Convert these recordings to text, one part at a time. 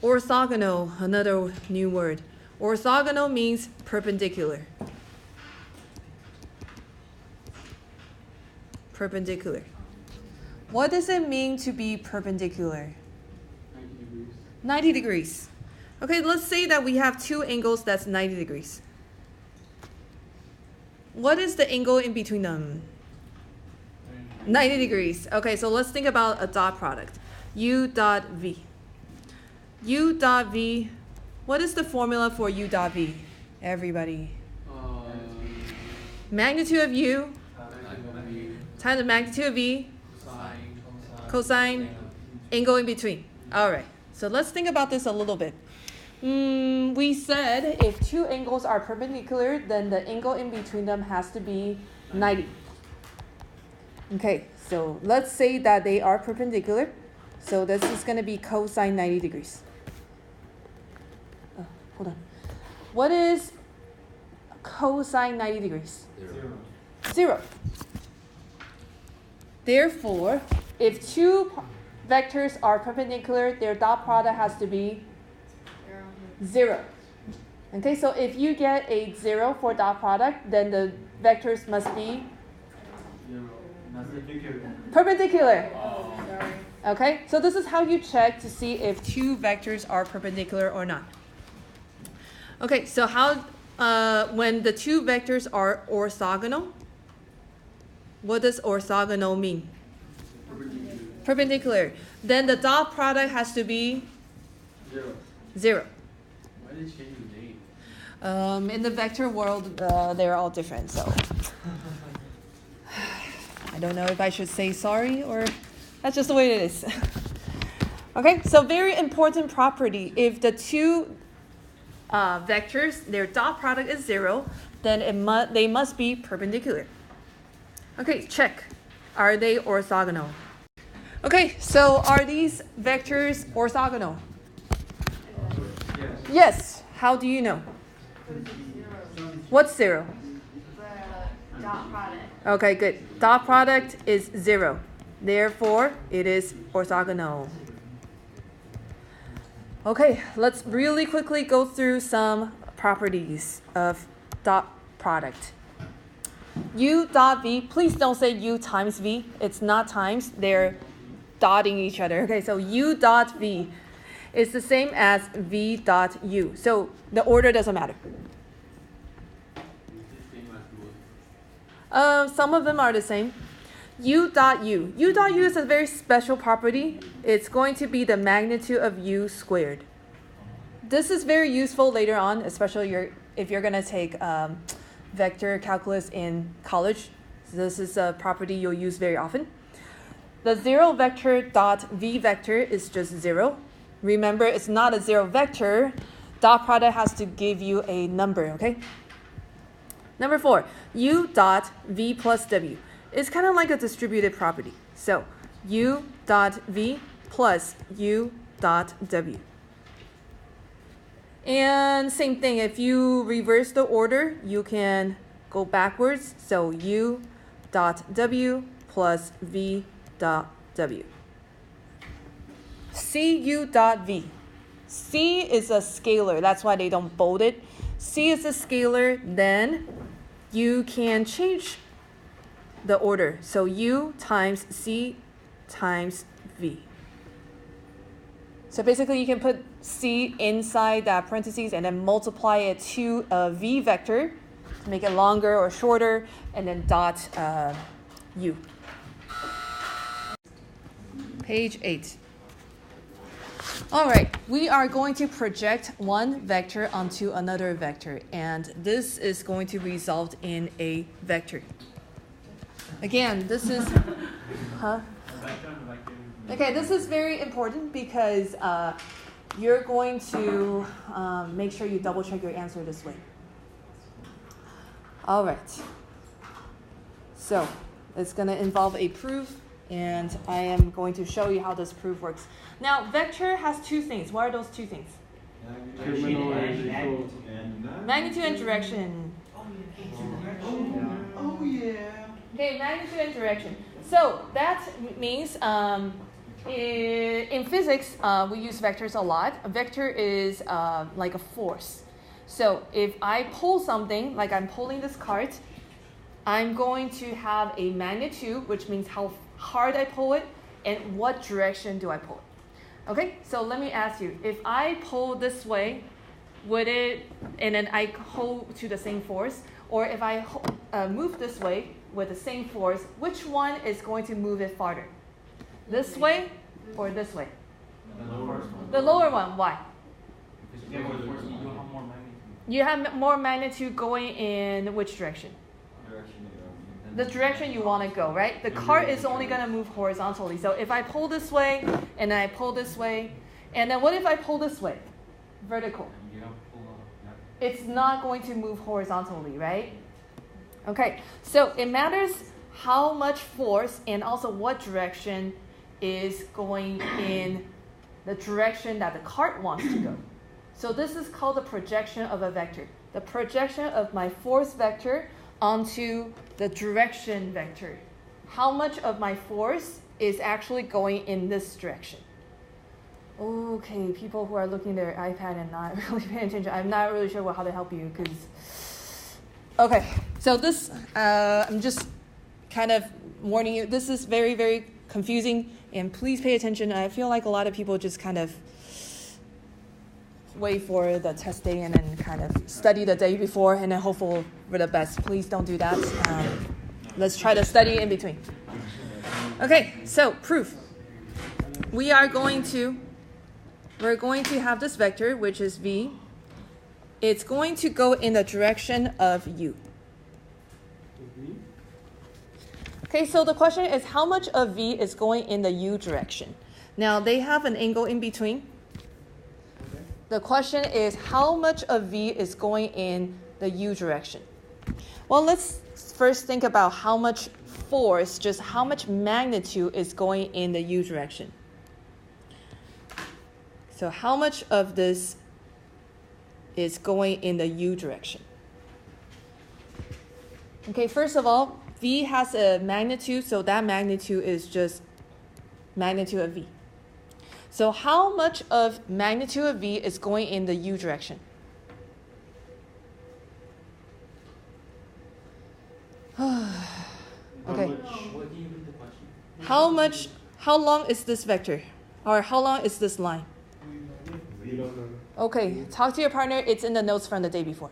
Orthogonal, another new word. Orthogonal means perpendicular. Perpendicular. What does it mean to be perpendicular? 90 degrees. 90 degrees. Okay, let's say that we have two angles that's 90 degrees. What is the angle in between them? 90 degrees. Okay, so let's think about a dot product. U dot V. U dot V. What is the formula for U dot V? Everybody. Magnitude of U times the magnitude of V. Cosine. Angle in between. All right. So let's think about this a little bit. We said if two angles are perpendicular, then the angle in between them has to be 90. Okay, so let's say that they are perpendicular. So this is going to be cosine 90 degrees. Hold on. What is cosine 90 degrees? 0. Therefore, if two vectors are perpendicular, their dot product has to be 0. Okay, so if you get a 0 for dot product, then the vectors must be perpendicular. Okay, so this is how you check to see if two vectors are perpendicular or not. Okay, so how when the two vectors are orthogonal, what does orthogonal mean? Perpendicular. Then the dot product has to be 0. Why did you change the name? In the vector world, they're all different, so I don't know if I should say sorry or that's just the way it is. Okay, so very important property. If the two vectors, their dot product is 0, then they must be perpendicular. Okay, check. Are they orthogonal? Okay, so are these vectors orthogonal? Yes. How do you know? What's 0? The dot product. Okay, good. Dot product is 0. Therefore, it is orthogonal. Okay, let's really quickly go through some properties of dot product. U dot V, please don't say U times V. It's not times, they're dotting each other. Okay, so U dot V is the same as V dot U. So the order doesn't matter. Some of them are the same. U dot U. U dot U is a very special property. It's going to be the magnitude of U squared. This is very useful later on, especially if you're going to take vector calculus in college. This is a property you'll use very often. The 0 vector dot V vector is just 0. Remember, it's not a 0 vector. Dot product has to give you a number, okay? Number 4, U dot V plus W. It's kind of like a distributed property. So U dot V plus U dot W. And same thing, if you reverse the order, you can go backwards. So U dot W plus V dot W. CU dot V. C is a scalar. That's why they don't bold it. C is a scalar. Then you can change the order. So U times C times V. So basically you can put C inside that parentheses and then multiply it to a V vector to make it longer or shorter, and then dot U. Page 8. All right, we are going to project one vector onto another vector, and this is going to result in a vector. Again, this is, Okay, this is very important because you're going to make sure you double check your answer this way. All right. So it's going to involve a proof, and I am going to show you how this proof works. Now, vector has two things. What are those two things? Magnitude and direction. Oh, yeah. Okay, magnitude and direction. So that means In physics, we use vectors a lot. A vector is like a force. So if I pull something, like I'm pulling this cart, I'm going to have a magnitude, which means how hard I pull it and what direction do I pull it. Okay, so let me ask you, if I pull this way, would it, and then I hold to the same force, or if I move this way with the same force, which one is going to move it farther? This way or this way? The lower one, why? You have more magnitude going in which direction? The direction you want to go, right? The cart is only going to move horizontally. So if I pull this way, and then I pull this way, and then what if I pull this way? Vertical. It's not going to move horizontally, right? Okay, so it matters how much force and also what direction is going in the direction that the cart wants to go. So this is called the projection of a vector. The projection of my force vector onto the direction vector. How much of my force is actually going in this direction? Okay, people who are looking at their iPad and not really paying attention, I'm not really sure how to help you because... Okay, so this, I'm just kind of warning you, this is very, very confusing, and please pay attention. I feel like a lot of people just kind of wait for the test day and then kind of study the day before and then hope for the best. Please don't do that. Let's try to study in between. Okay, so proof. We're going to have this vector, which is v. It's going to go in the direction of u. Okay, so the question is how much of v is going in the u direction? Now, they have an angle in between. The question is how much of v is going in the u direction? Well, let's first think about how much force, just how much magnitude is going in the u direction. So how much of this is going in the u direction? Okay, first of all, v has a magnitude, so that magnitude is just magnitude of v. So how much of magnitude of v is going in the u direction? Okay. How long is this vector? Or how long is this line? Okay, talk to your partner. It's in the notes from the day before.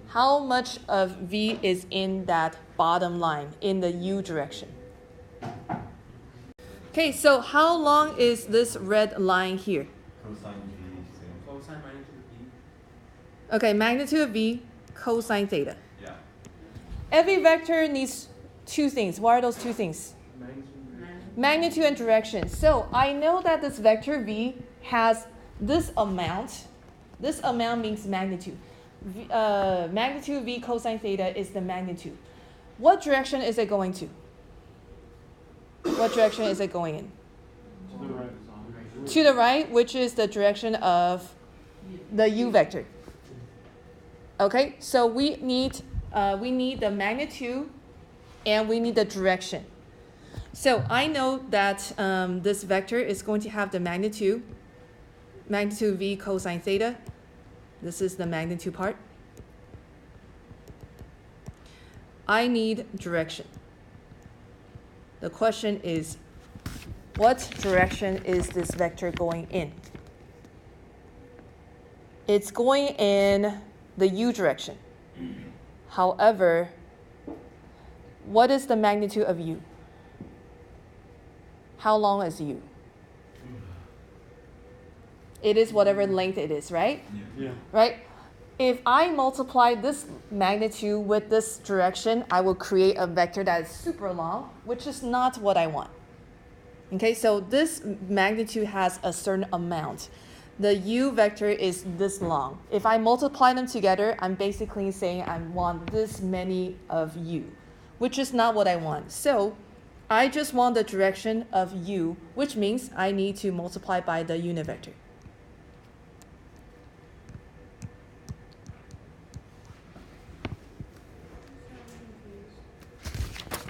How much of v is in that bottom line, in the u direction? Okay, so how long is this red line here? Cosine magnitude of v. Okay, magnitude of v, cosine theta. Yeah. Every vector needs two things. What are those two things? Magnitude and direction. So I know that this vector v has this amount. This amount means magnitude. Magnitude v cosine theta is the magnitude. What direction is it going to? What direction is it going in? To the right. To the right, which is the direction of the u vector. Okay, so we need the magnitude and we need the direction. So I know that this vector is going to have the magnitude v cosine theta. This is the magnitude part. I need direction. The question is, what direction is this vector going in? It's going in the u direction. However, what is the magnitude of u? How long is u? It is whatever length it is, right? Yeah. Right? If I multiply this magnitude with this direction, I will create a vector that is super long, which is not what I want. Okay, so this magnitude has a certain amount. The u vector is this long. If I multiply them together, I'm basically saying I want this many of u, which is not what I want. So I just want the direction of u, which means I need to multiply by the unit vector.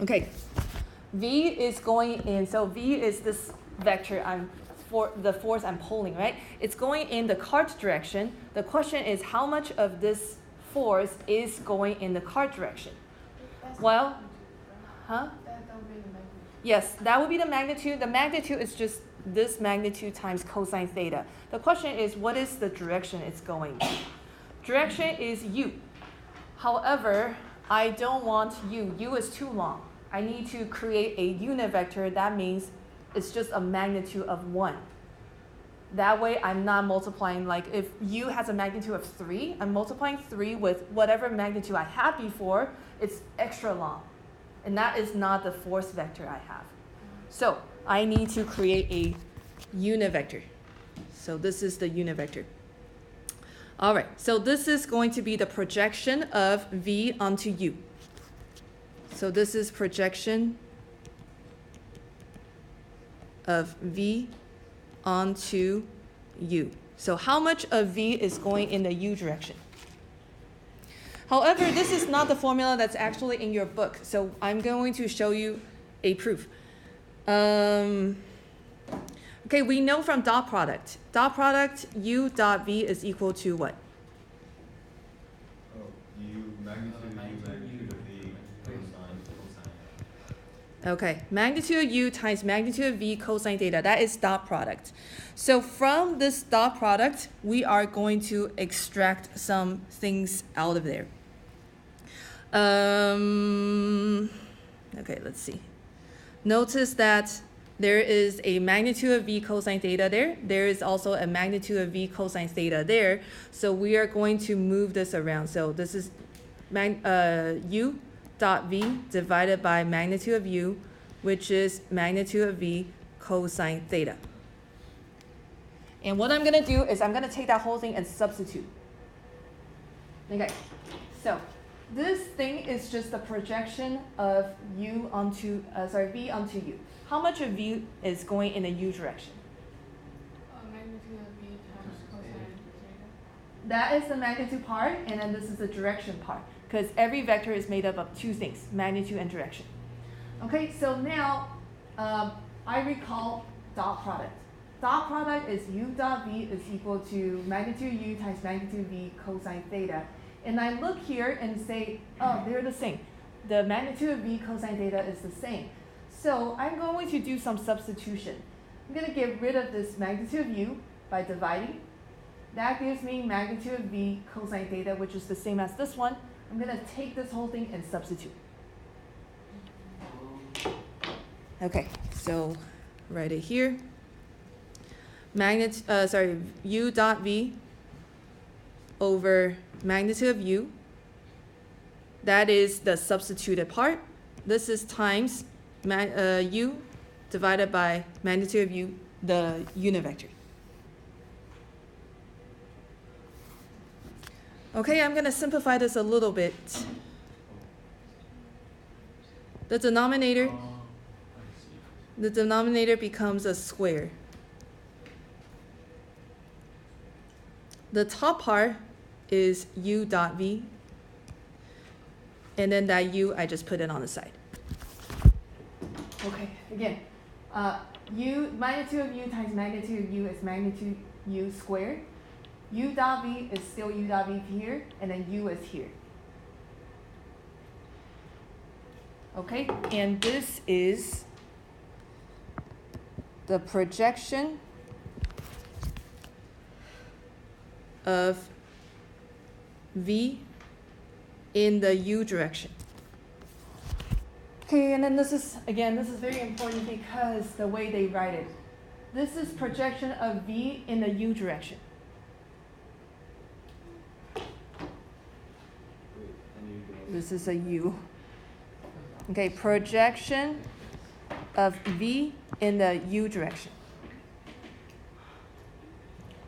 Okay, v is going in, so v is this vector the force I'm pulling, right? It's going in the cart direction. The question is how much of this force is going in the cart direction? Well, huh? That would be the magnitude. Yes, that would be the magnitude. The magnitude is just this magnitude times cosine theta. The question is, what is the direction it's going in? Direction is u. However, I don't want u. U is too long. I need to create a unit vector. That means it's just a magnitude of 1. That way, I'm not multiplying, like if u has a magnitude of 3, I'm multiplying 3 with whatever magnitude I had before. It's extra long. And that is not the force vector I have. So I need to create a unit vector. So this is the unit vector. All right, so this is going to be the projection of v onto u. So this is projection of v onto u. So how much of v is going in the u direction? However, this is not the formula that's actually in your book. So I'm going to show you a proof. Okay, we know from dot product. Dot product u dot v is equal to what? Oh, magnitude of v cosine. Okay, magnitude of u times magnitude of v cosine theta. That is dot product. So from this dot product, we are going to extract some things out of there. Okay, let's see. Notice that there is a magnitude of v cosine theta there. There is also a magnitude of v cosine theta there. So we are going to move this around. So this is u dot v divided by magnitude of u, which is magnitude of v cosine theta. And what I'm going to do is I'm going to take that whole thing and substitute. Okay, so this thing is just the projection of v onto u. How much of v is going in the u direction? Magnitude of v times cosine theta. That is the magnitude part, and then this is the direction part, because every vector is made up of two things, magnitude and direction. Okay, so now I recall dot product. Dot product is u dot v is equal to magnitude u times magnitude v cosine theta. And I look here and say, oh, they're the same. The magnitude of v cosine theta is the same. So I'm going to do some substitution. I'm going to get rid of this magnitude of u by dividing. That gives me magnitude of v cosine theta, which is the same as this one. I'm going to take this whole thing and substitute. Okay, so write it here. U dot v over magnitude of u. That is the substituted part. This is times u divided by magnitude of u, the unit vector. Okay, I'm going to simplify this a little bit. The denominator becomes a square. The top part is u dot v, and then that u, I just put it on the side. Okay, again, magnitude of u times magnitude of u is magnitude u squared. U dot v is still u dot v here, and then u is here. Okay, and this is the projection of v in the u direction. Okay, and then this is very important because the way they write it. This is projection of v in the u direction. This is a u. Okay, projection of v in the u direction.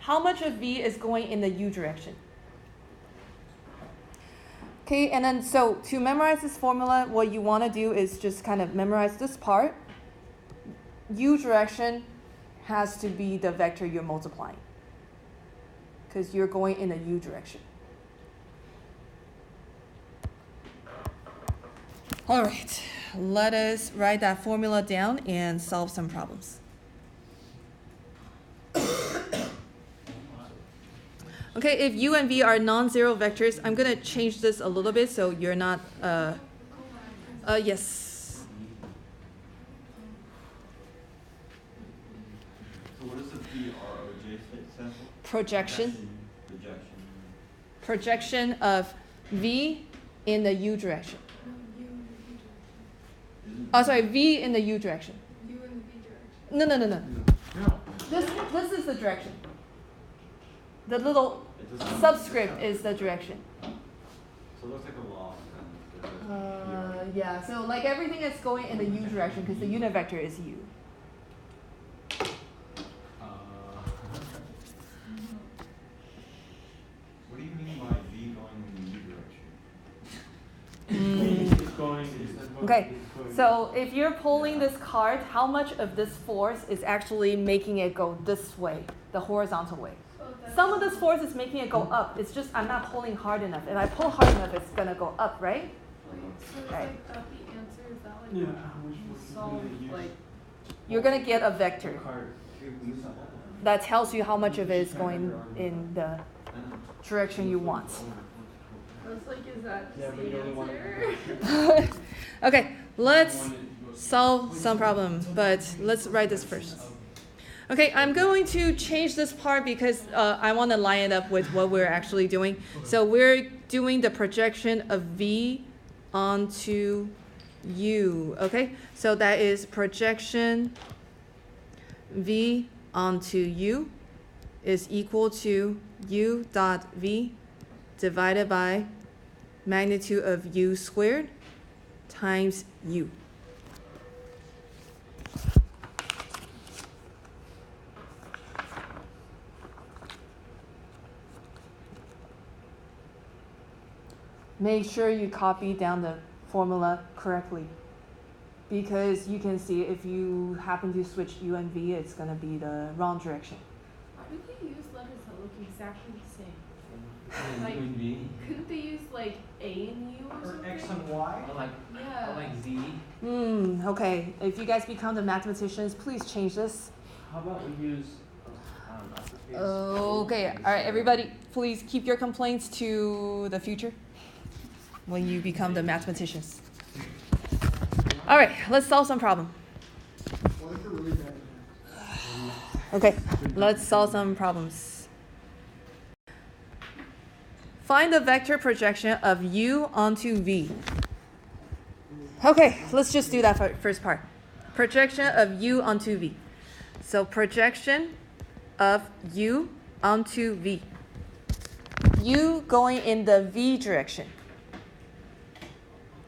How much of v is going in the u direction? Okay, and then so to memorize this formula, what you want to do is just kind of memorize this part. U direction has to be the vector you're multiplying because you're going in the u direction. All right, let us write that formula down and solve some problems. Okay, if u and v are non-zero vectors, I'm gonna change this a little bit so you're not, yes. So what is the PROJ stand for? Projection. Projection. Projection of v in the u direction. Oh, sorry, v in the u direction. U in the V direction. No, no, no, no. No. This is the direction. The little It doesn't- subscript is the direction. So it looks like a law. Kind of. Yeah, so like everything is going in the u direction because the unit vector is u. What do you mean by V going in the U direction? Okay, so if you're pulling this cart, how much of this force is actually making it go this way, the horizontal way? So that's Some of this force is making it go up. It's just I'm not pulling hard enough. If I pull hard enough, it's gonna go up, right? so it's Right. like that the answer is that like Yeah. you solve like You're gonna get a vector that tells you how much of it is going in the direction you want. I was like, is that Yeah, just but you the only want answer? Okay, let's solve some problem, but let's write this first. Okay, I'm going to change this part because I want to line it up with what we're actually doing. So we're doing the projection of V onto U, okay? So that is projection V onto U is equal to U dot V divided by magnitude of U squared times U. Make sure you copy down the formula correctly because you can see if you happen to switch U and V, it's going to be the wrong direction. Why do they use letters that look exactly the same? Like, couldn't they use like A and U or Or something? X and Y? Or like Yeah. Z. Okay, if you guys become the mathematicians, please change this. How about we use uppercase? Okay, all right, everybody, please keep your complaints to the future when you become the mathematicians. All right, let's solve some problem. Okay, let's solve some problems. Find the vector projection of U onto V. Okay, let's just do that first part. Projection of U onto V. So projection of U onto V. U going in the V direction.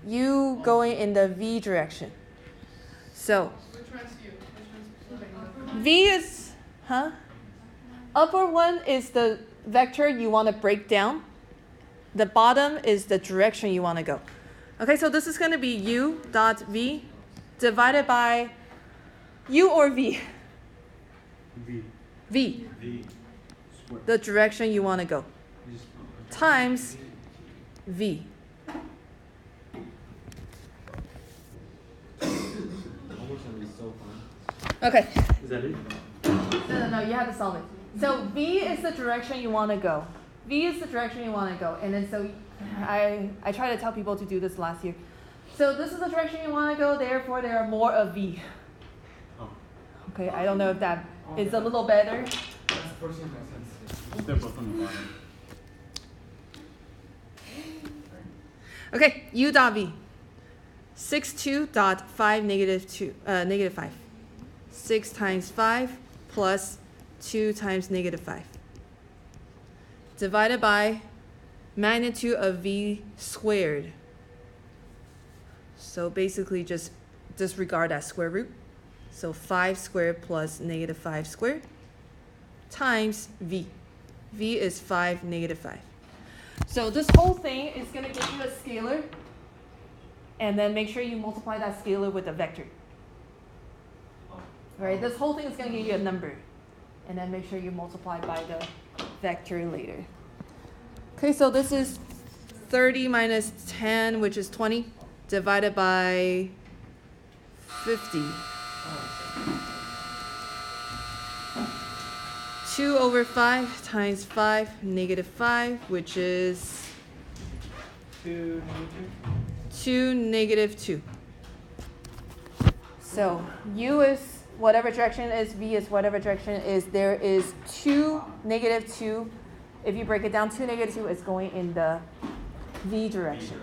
U going in the V direction. So Which one's U? Which one's V is, upper one is the vector you want to break down. The bottom is the direction you want to go. Okay, so this is going to be U dot V divided by U or V? V. V, V. the direction you want to go, times V. Okay. Is that it? No, you have to solve it. So V is the direction you want to go. V is the direction you want to go. And then so I try to tell people to do this last year. So this is the direction you want to go, therefore there are more of V. Oh. Okay, I don't know if that is a little better. That's the first thing that makes sense. They're both on the bottom. Okay, U dot V. 6.2 dot 5 negative 2, negative 5. 6 times 5 plus 2 times negative 5. Divided by magnitude of V squared. So basically just disregard that square root. So 5 squared plus negative 5 squared times V. V is 5 negative 5. So this whole thing is going to give you a scalar. And then make sure you multiply that scalar with a vector. Right? This whole thing is going to give you a number. And then make sure you multiply by the vector later. Okay, so this is 30 minus 10, which is 20, divided by 50. 2 over 5 times 5, negative 5, which is 2, 2, negative 2. So u is whatever direction is, v is whatever direction is. There is 2, negative 2. If you break it down, 2, negative 2 is going in the v direction.